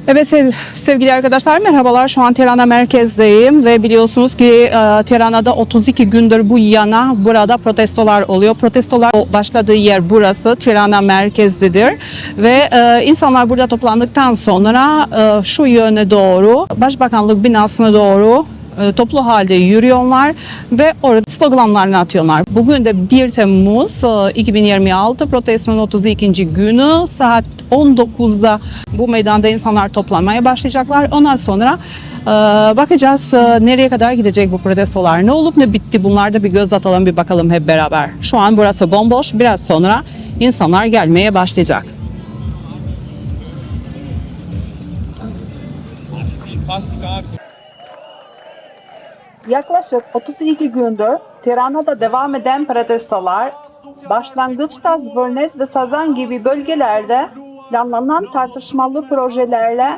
Evet sevgili arkadaşlar, merhabalar. Şu an Tirana merkezdeyim ve biliyorsunuz ki Tirana'da 32 gündür bu yana burada protestolar oluyor. Protestolar başladığı yer burası, Tirana merkezdedir ve insanlar burada toplandıktan sonra şu yöne doğru, Başbakanlık binasına doğru toplu halde yürüyorlar ve orada sloganlarını atıyorlar. Bugün de 1 Temmuz 2026 protestonun 32. günü saat 19'da bu meydanda insanlar toplanmaya başlayacaklar. Ondan sonra bakacağız nereye kadar gidecek bu protestolar, ne olup ne bitti, bunlarda bir göz atalım, bir bakalım hep beraber. Şu an burası bomboş, biraz sonra insanlar gelmeye başlayacak. Yaklaşık 32 gündür Tirana'da devam eden protestolar, başlangıçta Zvornes ve Sazan gibi bölgelerde planlanan tartışmalı projelerle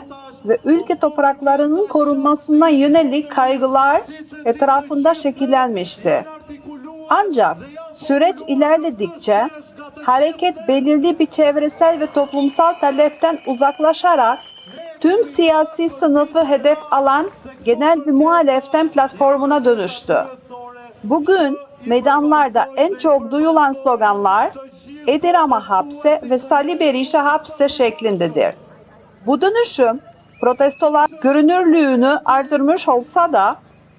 ve ülke topraklarının korunmasına yönelik kaygılar etrafında şekillenmişti. Ancak süreç ilerledikçe hareket belirli bir çevresel ve toplumsal talepten uzaklaşarak tüm siyasi sınıfı hedef alan genel bir muhalefetin platformuna dönüştü. Bugün meydanlarda en çok duyulan sloganlar Edirama hapse ve Salih Berisha hapse şeklindedir. Bu dönüşüm protestolar görünürlüğünü artırmış olsa da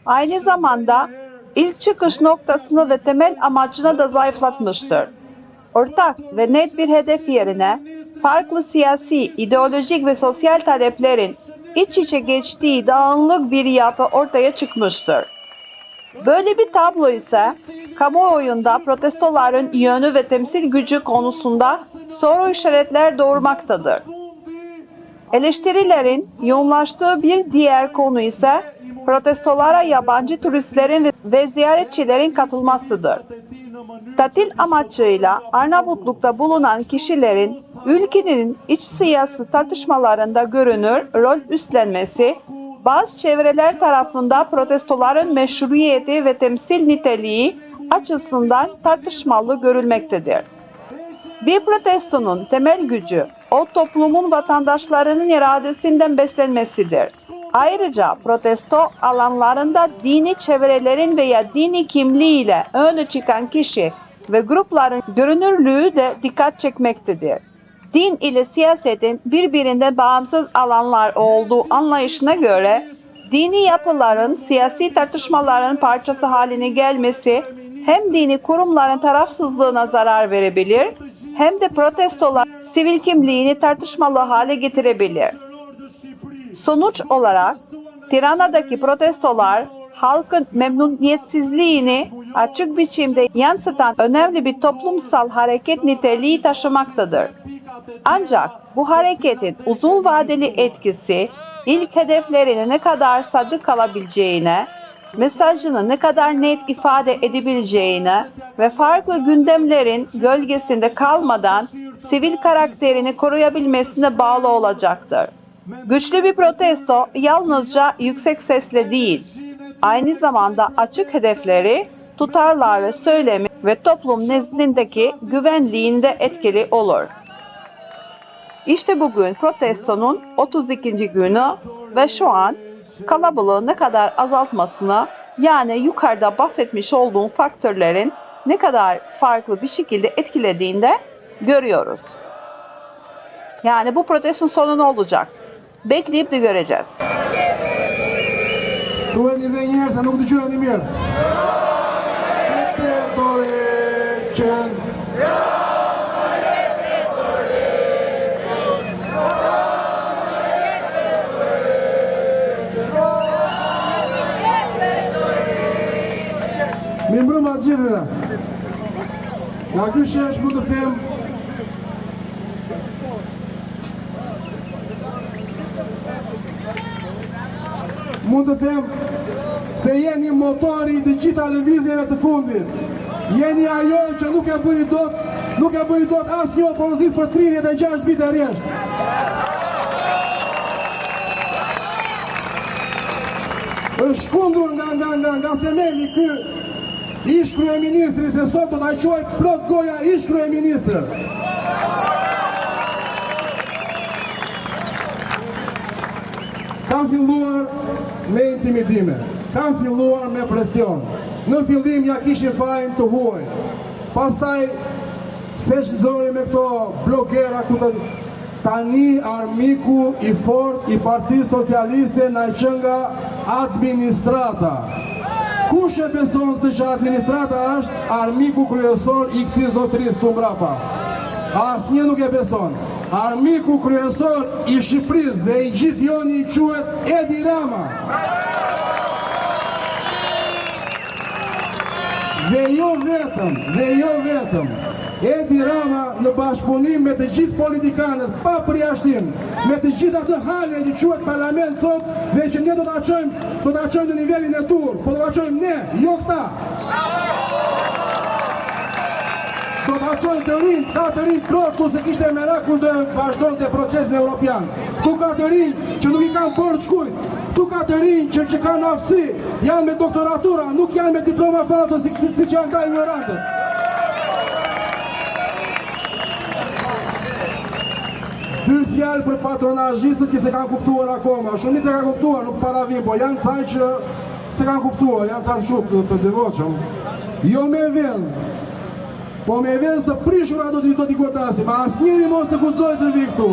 aynı zamanda ilk çıkış noktasını ve temel amacını da zayıflatmıştır. Ortak ve net bir hedef yerine farklı siyasi, ideolojik ve sosyal taleplerin iç içe geçtiği dağınık bir yapı ortaya çıkmıştır. Böyle bir tablo ise kamuoyunda protestoların yönü ve temsil gücü konusunda soru işaretler doğurmaktadır. Eleştirilerin yoğunlaştığı bir diğer konu ise protestolara yabancı turistlerin ve ziyaretçilerin katılmasıdır. Tatil amacıyla Arnavutluk'ta bulunan kişilerin ülkenin iç siyasi tartışmalarında görünür rol üstlenmesi, bazı çevreler tarafından protestoların meşruiyeti ve temsil niteliği açısından tartışmalı görülmektedir. Bir protestonun temel gücü, o toplumun vatandaşlarının iradesinden beslenmesidir. Ayrıca protesto alanlarında dini çevrelerin veya dini kimliğiyle öne çıkan kişi ve grupların görünürlüğü de dikkat çekmektedir. Din ile siyasetin birbirinden bağımsız alanlar olduğu anlayışına göre, dini yapıların siyasi tartışmaların parçası haline gelmesi hem dini kurumların tarafsızlığına zarar verebilir, hem de protestolar sivil kimliğini tartışmalı hale getirebilir. Sonuç olarak Tirana'daki protestolar halkın memnuniyetsizliğini açık biçimde yansıtan önemli bir toplumsal hareket niteliği taşımaktadır. Ancak bu hareketin uzun vadeli etkisi ilk hedeflerine ne kadar sadık kalabileceğine, mesajını ne kadar net ifade edebileceğine ve farklı gündemlerin gölgesinde kalmadan sivil karakterini koruyabilmesine bağlı olacaktır. Güçlü bir protesto yalnızca yüksek sesle değil, aynı zamanda açık hedefleri, tutarları söylemi ve toplum nezdindeki güvenliğinde etkili olur. İşte bugün protestonun 32. günü ve şu an kalabalığı ne kadar azaltmasını, yani yukarıda bahsetmiş olduğum faktörlerin ne kadar farklı bir şekilde etkilediğini de görüyoruz. Yani bu protestin sonu ne olacak? Bekleyip de göreceğiz. Mirë të gjithëve. Nga ky shesh mund të them se jeni motori i të gjitha lëvizjeve të fundit. Jeni ajo që nuk e bëri dot asnjë opozit për 36 vite rresht. Është shkundur nga themeli ky ish kryeministri, se sot do ta quaj plot goja ish kryeministër. Ka filluar me intimidime, ka filluar me presion. Në fillim ja kishin fajin të huaj. Pastaj se zori me këto blogera ku tani armiku i fort i Partisë Socialiste na që nga administrata. Kush e beson të që administrata është armiku kryesor i këtij zotërisë këtu mbrapa? Asnjë nuk e beson. Armiku kryesor i Shqipërisë dhe i gjithë joni quhet Edi Rama. Dhe jo vetëm, Edi Rama në bashkëpunim me të gjithë politikanët, pa përjashtim, me të gjithë atë hale që quhet parlament sot dhe që ne do ta çojmë në nivelin e dur, po do ta çojmë ne, jo këta. Do ta çojnë të rinj, ka të rinj plot ku se kishte merak kush do vazhdonte procesin evropian. Ktu ka të rinj që nuk i kanë borxh kujt. Ktu ka të rinj që kanë aftësi, janë me doktoratura, nuk janë me diploma falto si që janë ta ignorantët. Dy fjalë për patronazhistët që se kanë kuptuar akoma. Shumica kanë kuptuar, nuk paravim, po janë ca që se kanë kuptuar, janë ca shumë të devotshëm. Jo me vezë, po me vezë të prishura do t'i godasim, a asnjëri mos të guxoj të vi këtu.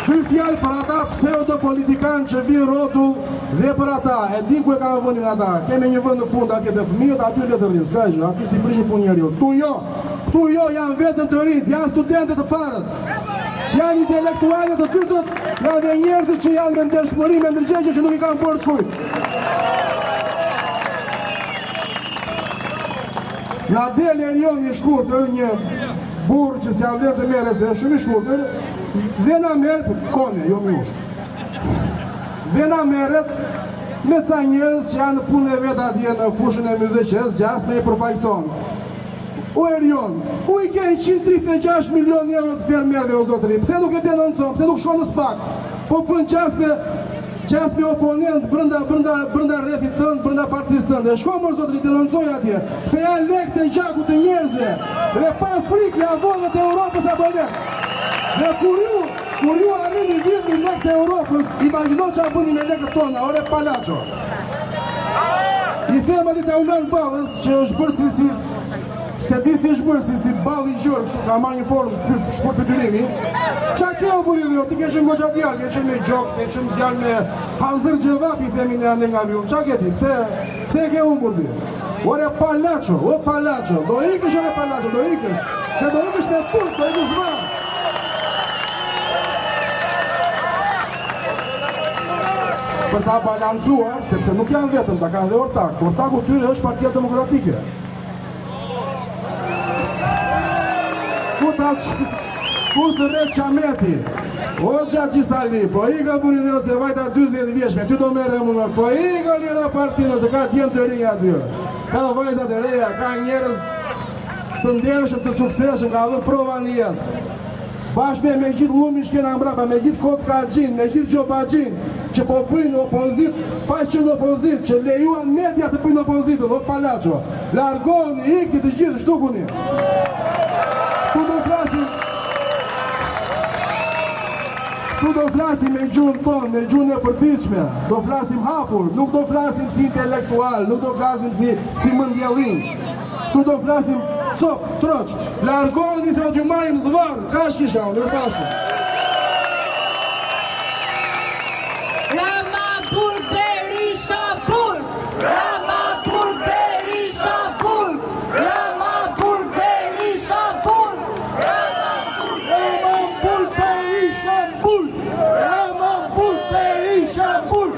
Dy fjalë për ata pseudo-politikanë që vinë rrotull dhe për ata, e din ku e kanë vënin ata. Kemi një vend në fund atje të fëmijët, aty le të rrinë, s'ka gjë, aty si prishin punë njeriu. Këtu jo janë vetëm të rinjt, janë studentët të parët, janë intelektualët të dytët, janë dhe njerëzit që janë me ndershmëri, me ndërgjegjje që nuk i kanë borxh kujt. Na del Erion i shkurtër, një burr që s'ja vlen të merres, është shumë i shkurtër, dhe na merr kone, jo mjush. Dhe na merret me ca njerëz që janë në punën e vet atje në fushën e Myzeqes, gjas me i përfaqëson. O Erion, ku i ke 136 milion euro të fermerëve o zotëri? Pse nuk e denoncon, pse nuk shkon në SPAK? Po bën gjas me oponent brenda rrethit tënd, brenda partisë tënde. Shko më zotëri, denoncoj atje, se janë lekë të gjakut të njerëzve. Dhe pa frikë ja volët e Europës ato lekë. Dhe kur ju arrini vjedhni lekë të Europës, imagjino çfarë bëni me lekët tona, ore palaço. I them atë të ulan ballës që është bërë se di si është bërë, si balli i gjërë, kështu ka marrë një forë shpërfytyrimi. Qa ke o buri dhe jo, ti ke qenë goqa djallë, ke qenë me gjoks, ke qenë djallë me Hazër Gjevapi, themi në ande nga vion. Qa ke ti, pse ke unë burdi? Ore palaço, do ikësh ore palaço, do ikësh. Dhe do ikësh me turk, do ikësh zvarë. Për ta balancuar, sepse nuk janë vetëm, ta kanë dhe ortak. Ortaku tyre është Partia Demokratike. Ku të re qameti, o Gjaxhi Sali, po i ka buri dhe se vajta 20 vjeshme, ty do merre më, po i ka lira partinë, se ka djemë të rinja atyre. Ka vajzat e reja, ka njerëz të ndershëm, të sukseshëm, ka dhe prova një jetë. Bashme me gjithë lumin që kena mbrapa, me gjithë Kocka Xhin, me gjithë Gjoba Xhin, që po bëjnë opozit, pa që në opozit, që lejuan media të bëjnë opozitën, o palaço. Largoni, ikti të gjithë, shtukuni. Tu do flasim me gjuhën tonë, me gjuhën e përditshme, do flasim hapur, nuk do flasim si intelektual, nuk do flasim si mendjellin. Tu do flasim cop, troç, largoni se do t'ju marrim zvarr, kaç kisha unë, mirëpafshim. Rama Bur Berisha Bur, Rama Bur Berisha Bur, Rama Bur Berisha Bur, Rama Bur Berisha Bur, Rama Bur Berisha Bur.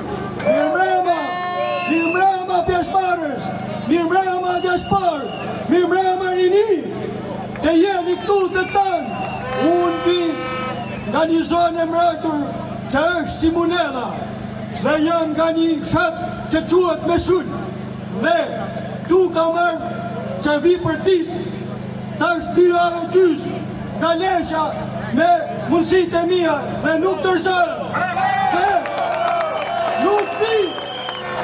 Mirëmbrëma pjesëmarrës, mirëmbrëma diaspor, mirëmbrëma rini, të jeni këtu të tanë. Unë vi nga një zonë e mbrojtur që është Simunella, dhe jam nga një fshat që quhet Mesul, dhe tu ka marrë që vi për ditë, tash 2 javë gjys nga Lesha me mundësitë e mia dhe nuk tërsoj. Dhe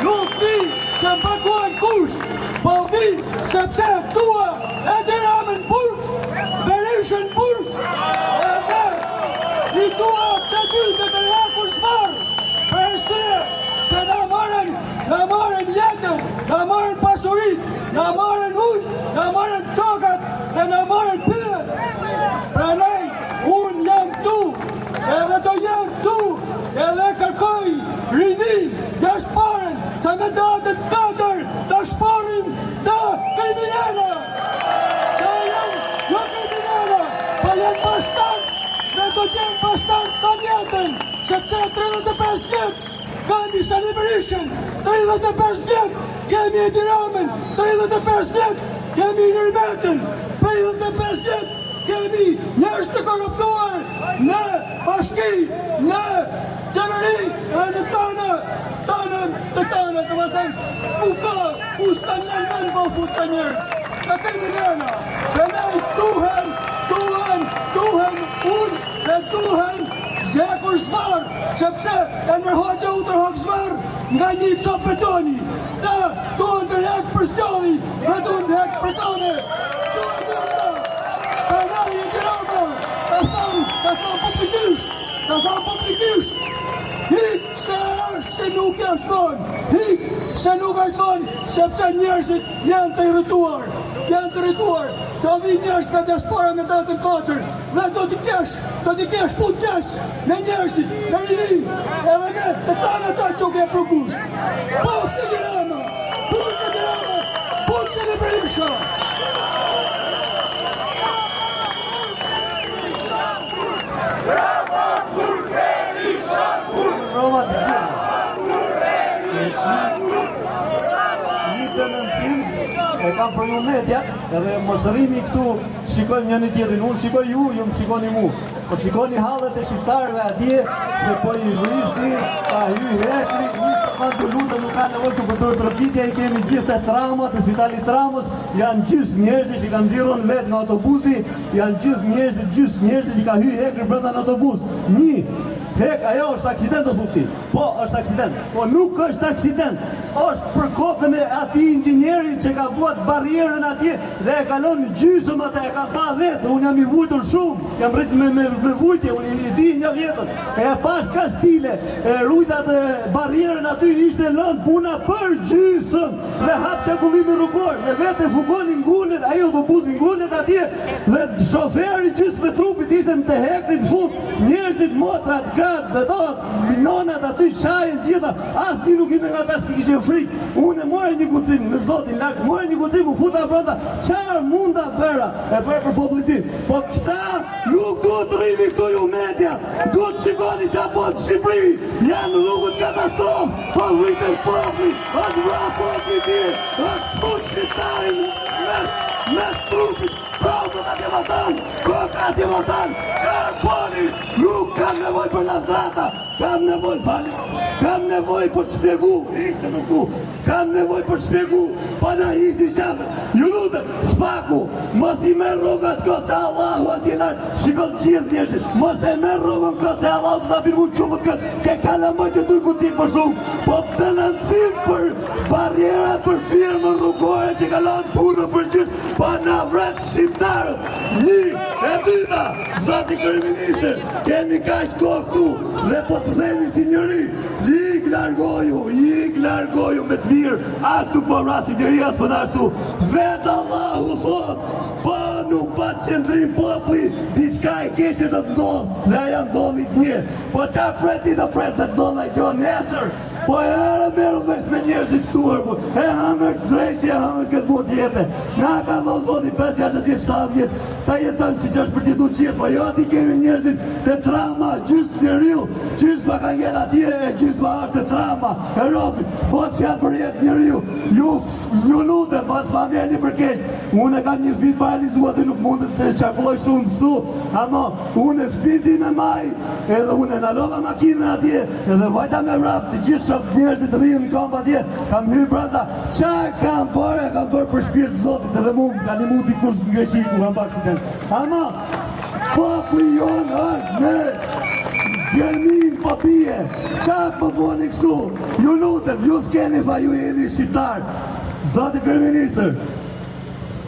nuk vi që më paguan kush, po vi sepse tua Edi Ramën burg, Berishën burg, edhe i kandidatët 4 të shporin të kriminale. Të janë jo kriminale, pa janë bashkëtarë dhe do t'jenë bashkëtarë të jetën, sepse 35 vjet kemi Sali Berishën, 35 vjet kemi Edi Ramën, 35 vjet kemi Nërmetën, 35 vjet kemi njerëz të korruptuar në bashki, në qeveri dhe në tënë, të më thënë, ku s'kan në vend po fut të njerëz, të kriminala, dhe ne duhen unë dhe duhen Zekur Zvar, sepse Enver Hoxha u tërhok Zvar nga një copë betoni, dhe duhen të hek për stjolli, dhe duhen të hek për tone, duhen të për na i Tirana, të thëmë publikisht, hik se është se nuk është vonë, hik se nuk është vonë, sepse njerëzit janë të irrituar, do vi njerëz nga diaspora me datën 4, dhe do t'i kesh punë kesh me njerëzit, me rini, edhe me të tanë ata që ke përkusht. Poshtë e Tirana, poshtë e Berisha. Roma të gjithë. Një të nëndësim e kam për ju mediat, edhe mos rrini këtu shikojmë një tjetrin. Unë shikoj ju më shikoni mu. Po shikoni hallet e shqiptarëve atje, se po i vrisni, pa hy hekri, njësë të të lutë, nuk ka nevojë të përdorë trokitja, i kemi gjithë të traumat, të spitalit traumës, janë gjysë njerëzit që i kanë dhirën vetë në autobusi, janë gjysë njerëzit i ka hy hekri brenda në autobus. Një, hek, ajo është aksident, o thushti. Po, është aksident. Po, nuk është aksident. Është për kokën e ati inxhinjeri që ka buat barrierën atje dhe e kalon gjysëm atë, e ka pa vetë. Unë jam i vujtur shumë, jam rrit me vujtje, unë i di një vjetën. E pash ka stile, e rujtat e barrierën aty ishte lënë puna për gjysëm dhe hap qarkullimi rrugor dhe vetë e fugoni ngulet, ajo do buz ngulet atje dhe shoferi gjysë me trupit ishte në të hekri në fund, njerëzit, motrat, gratë, dhe do, minonat aty, qajën gjitha, asë një nuk i në nga ta s'ki kishe frikë. Unë e morë një gucim, me zotin larkë, morë një gucim, u futa brenda, qarë munda bëra, e bërë për poplitim. Po këta nuk duhet të rrini këtu ju media, duhet shikoni që apo të Shqipëri, janë rrugët katastrofë, po rritën popli, është vra popli ti, është put shqiptarin mes trupit, kokët atje vatan, qarë boni, nuk kam nevoj për lafdrata, kam nevoj për të shpjegu, kam nevoj për të shpjegu, pa na ishtë një qafet, ju lutëm, spaku, mos i merë rrugat këtë se Allahu atje lartë, shikon gjithë njerëzit, mos e merë rrugën këtë se Allahu të tapin mund qupët këtë, ke kalamoj të duj ku ti për shumë, po të nëndësim për barierat për firmë rrugore që kalon punë për gjithë, pa na vretë shqiptarët, një, e dyta, zoti kryeministër, kemi kaq kohë këtu dhe po të themi si njëri, jik largoju me të mirë, as nuk po vrasi njëri, as po ashtu, vetë Allahu thot, po nuk pa qëndrim popli, diçka e keqe të ndodhë, dhe aja ndodhi tje, po qa preti të pres të ndodhë a gjo nesër, po e herë merë vesh me njerëzit këtuar, po e hamër të drejqë, e hamër këtë bot jetë, nga ka dhonë zoti 5-6 vjetë, 7 vjetë, ta jetëm si që është për tjetu qjetë, po jo ati kemi njerëzit të trauma, gjysë njeriu, gjysë pa ka njëra atje, e gjysë pa është të trauma, e ropi, botë fjatë për jetë njeriu, ju lutem, mas ma mjerë një përkeq, unë e kam një fmit paralizua dhe nuk mund të qarkulloj shumë kështu, ama unë e fmiti me maj, edhe unë e nalova makinën atje, edhe vajta me vrap, të gjithë njerëzit rrinë në kompa atje, kam hyrë brenda, qa kam bërë për shpirtë zotit, edhe mu, ka një mu t'i kush në Greqi, ku kam pa aksident. Ama, popli jonë është në gremin papije, qa për bëni kështu, ju lutem, ju s'keni fa, ju jeni shqiptar, zoti kryeministër,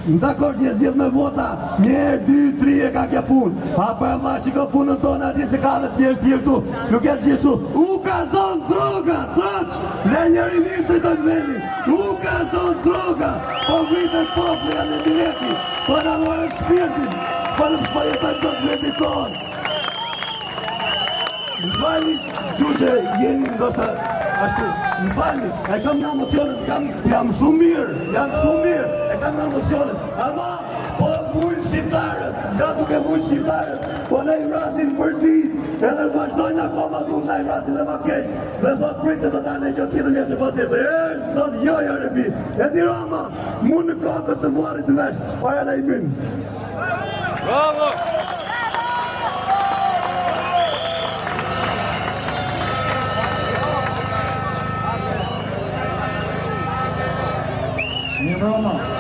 në dakord një zjedh me vota, 1, 2, 3 e ka kja pun, ha për e vla shiko punën tonë atje se ka dhe tjerës tjerë tu, nuk e të gjithu, u ka zonë droga, troq, le njëri ministri të në venin, u ka zonë droga, po vitën popli janë e bileti, po në lorën shpirtin, po në shpajetajmë të vetit tonë. Në shvali, ju që jeni ndoshta ashtu, më falni, e kam në emocionet, jam shumë mirë, e kam në emocionet, ama, po vujnë shqiptarët, ja duke vujnë shqiptarët, po ne i rasin për ditë, edhe vazhdojnë akoma du në i rasin dhe ma keq, dhe thot pritët të tane që tjetër njëse pas tjetër, sot joja rebi, e di Rama, mu në kokët të vuarit të vesht, para dhe i mynë. Bravo! Mirë Rama.